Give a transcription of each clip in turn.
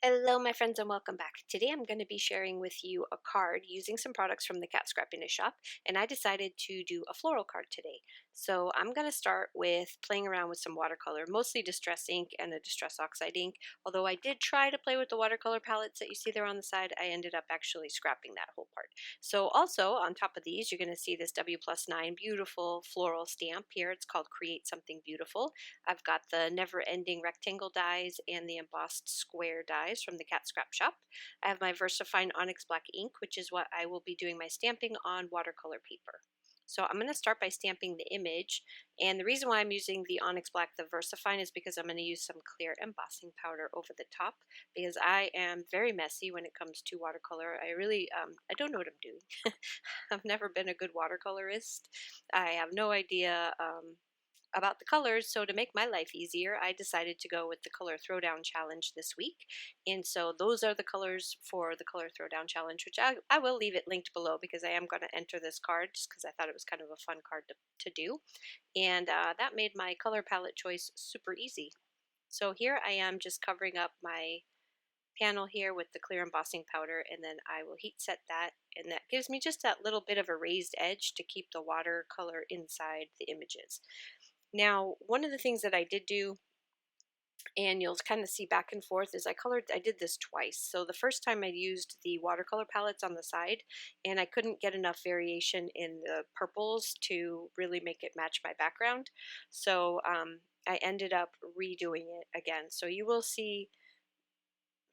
Hello, my friends, and welcome back. Today I'm going to be sharing with you a card using some products from the Cat Scrappiness shop, and I decided to do a floral card today. So I'm going to start with playing around with some watercolor, mostly Distress ink and a Distress Oxide ink. Although I did try to play with the watercolor palettes that you see there on the side, I ended up actually scrapping that whole part. So also on top of these, you're going to see this W+9 beautiful floral stamp here. It's called Create Something Beautiful. I've got the never-ending rectangle dies and the embossed square dies from the Cat Scrap Shop. I have my VersaFine Onyx Black ink, which is what I will be doing my stamping on watercolor paper. So I'm going to start by stamping the image, and the reason why I'm using the Onyx Black, the VersaFine, is because I'm going to use some clear embossing powder over the top, because I am very messy when it comes to watercolor. I don't know what I'm doing. I've never been a good watercolorist. I have no idea about the colors, so to make my life easier, I decided to go with the color throwdown challenge this week. And so those are the colors for the color throwdown challenge, which I will leave it linked below because I am going to enter this card just because I thought it was kind of a fun card to do. And that made my color palette choice super easy. So here I am just covering up my panel here with the clear embossing powder, and then I will heat set that, and that gives me just that little bit of a raised edge to keep the watercolor inside the images. Now, one of the things that I did do, and you'll kind of see back and forth, is I did this twice. So the first time I used the watercolor palettes on the side, and I couldn't get enough variation in the purples to really make it match my background. So I ended up redoing it again. So you will see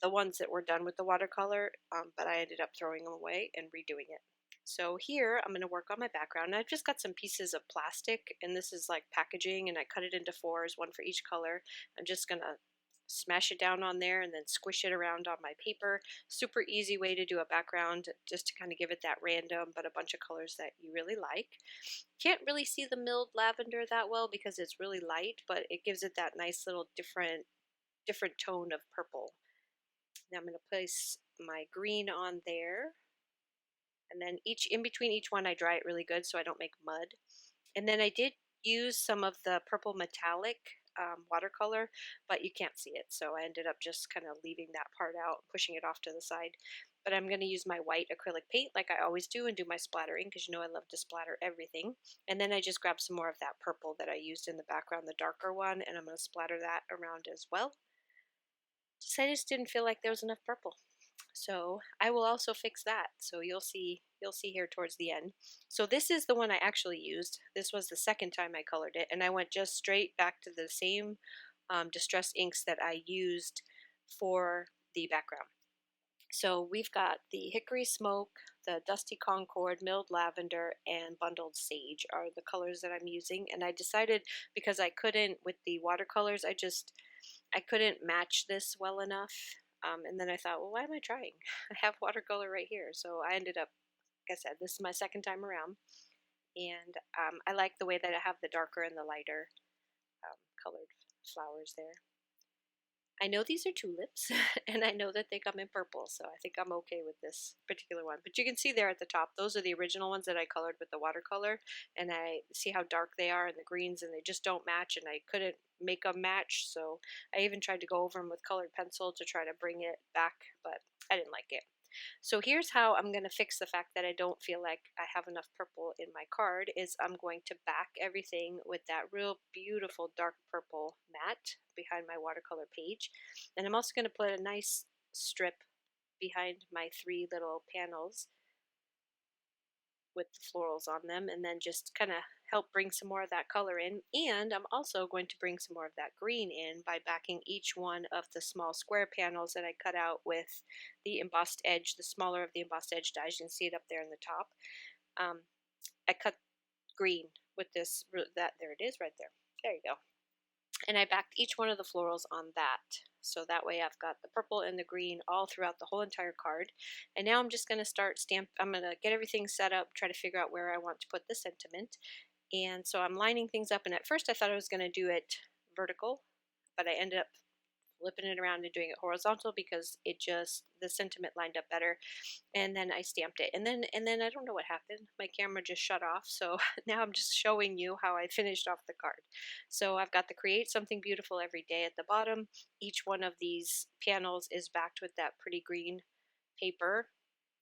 the ones that were done with the watercolor, but I ended up throwing them away and redoing it. So here I'm going to work on my background. And I've just got some pieces of plastic, and this is like packaging, and I cut it into fours, one for each color. I'm just going to smash it down on there and then squish it around on my paper. Super easy way to do a background, just to kind of give it that random but a bunch of colors that you really like. Can't really see the milled lavender that well because it's really light, but it gives it that nice little different tone of purple. Now I'm going to place my green on there, and then in between each one I dry it really good so I don't make mud. And then I did use some of the purple metallic watercolor, but you can't see it, so I ended up just kind of leaving that part out and pushing it off to the side. But I'm going to use my white acrylic paint like I always do and do my splattering, because you know I love to splatter everything. And then I just grabbed some more of that purple that I used in the background, the darker one, and I'm going to splatter that around as well. I just didn't feel like there was enough purple. So I will also fix that. So you'll see here towards the end. So this is the one I actually used. This was the second time I colored it, and I went just straight back to the same distress inks that I used for the background. So we've got the hickory smoke, the dusty concord, milled lavender, and bundled sage are the colors that I'm using. And I decided, because I couldn't with the watercolors, I couldn't match this well enough. And then I thought, well, why am I trying? I have watercolor right here. So I ended up, like I said, this is my second time around. And I like the way that I have the darker and the lighter colored flowers there. I know these are tulips, and I know that they come in purple, so I think I'm okay with this particular one. But you can see there at the top, those are the original ones that I colored with the watercolor, and I see how dark they are and the greens, and they just don't match, and I couldn't make them match, so I even tried to go over them with colored pencil to try to bring it back, but I didn't like it. So here's how I'm going to fix the fact that I don't feel like I have enough purple in my card. Is I'm going to back everything with that real beautiful dark purple matte behind my watercolor page. And I'm also going to put a nice strip behind my three little panels with the florals on them, and then just kind of help bring some more of that color in. And I'm also going to bring some more of that green in by backing each one of the small square panels that I cut out with the embossed edge, the smaller of the embossed edge dies. You can see it up there in the top. I cut green with this, there it is right there. There you go. And I backed each one of the florals on that. So that way I've got the purple and the green all throughout the whole entire card. And now I'm just going to I'm going to get everything set up, try to figure out where I want to put the sentiment. And so I'm lining things up, and at first I thought I was going to do it vertical, but I ended up flipping it around and doing it horizontal because it just, the sentiment lined up better. And then I stamped it, and then I don't know what happened. My camera just shut off, so now I'm just showing you how I finished off the card. So I've got the create something beautiful every day at the bottom. Each one of these panels is backed with that pretty green paper.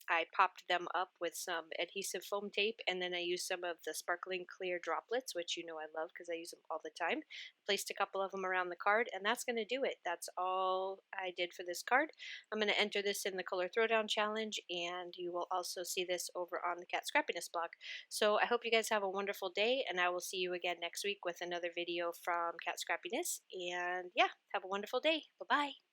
I popped them up with some adhesive foam tape, and then I used some of the sparkling clear droplets, which you know I love because I use them all the time. Placed a couple of them around the card, and that's going to do it. That's all I did for this card. I'm going to enter this in the color throwdown challenge, and you will also see this over on the Cat Scrappiness blog. So I hope you guys have a wonderful day, and I will see you again next week with another video from Cat Scrappiness. And yeah, have a wonderful day. Bye bye.